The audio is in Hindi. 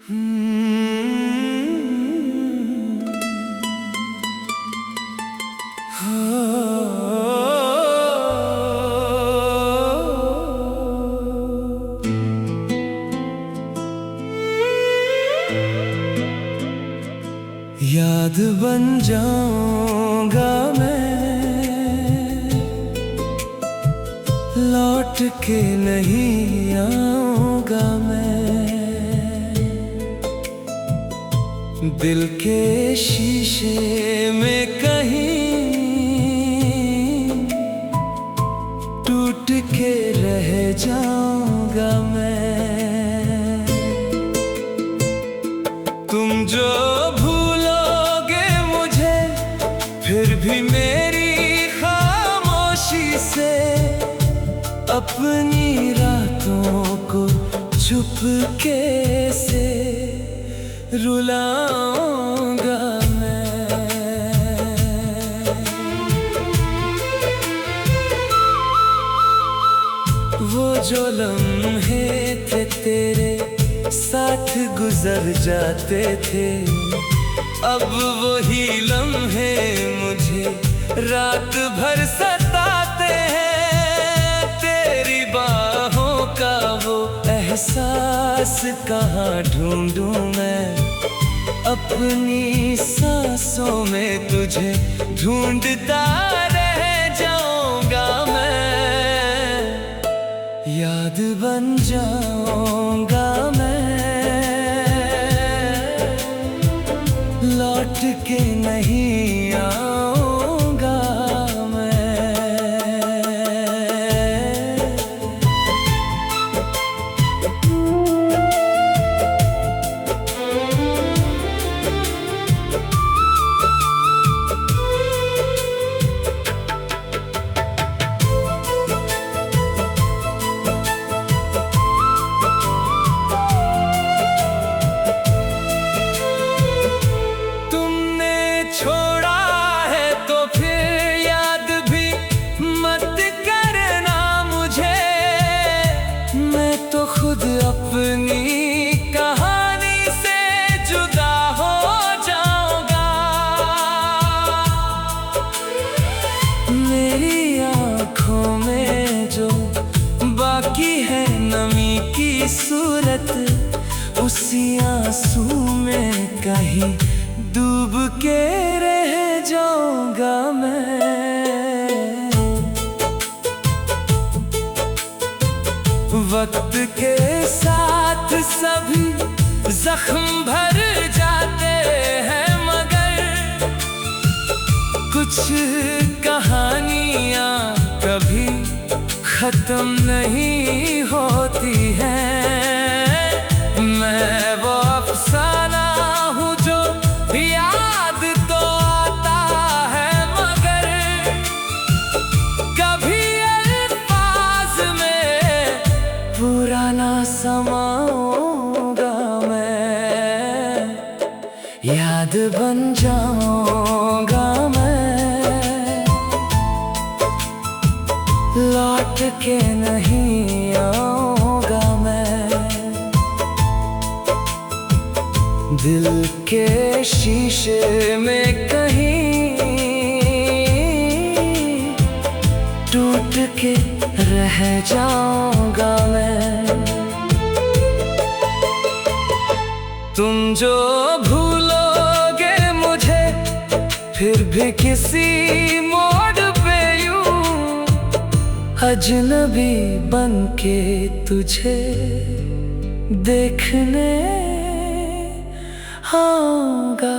याद बन जाऊंगा मैं, लौट के नहीं आऊंगा मैं। दिल के शीशे में कहीं टूट के रह जाऊंगा मैं। तुम जो फिर भी मेरी खामोशी से अपनी रातों को चुपके से रुलाऊंगा मैं। वो जो लम्हे थे तेरे साथ गुजर जाते थे, अब वही लम्हे मुझे रात भर सताते हैं। तेरी बाहों का वो एहसास कहाँ ढूंढूं मैं, अपनी सांसों में तुझे ढूंढता रह जाऊंगा मैं। याद बन जाऊंगा मैं, लौट के नहीं आऊंगा मैं। खुद अपनी कहानी से जुदा हो जाऊंगा। मेरी आँखों में जो बाकी है नमी की सूरत, उसी आंसू में कहीं डूब के रह जाऊंगा मैं। वक्त के साथ सभी जख्म भर जाते हैं, मगर कुछ कहानियाँ कभी खत्म नहीं होती हैं। मैं वो अफसाना हूँ जो याद तो आता है, मगर कभी अल्फाज में पूरा ना समाऊंगा मैं। याद बन जाऊंगा मैं, लौट के नहीं आऊंगा मैं। दिल के शीशे में कहीं टूट के रह जाऊंगा मैं। तुम जो भूलोगे मुझे फिर भी किसी मोड़ पे यूं, अजनबी बन के तुझे देखने आऊंगा।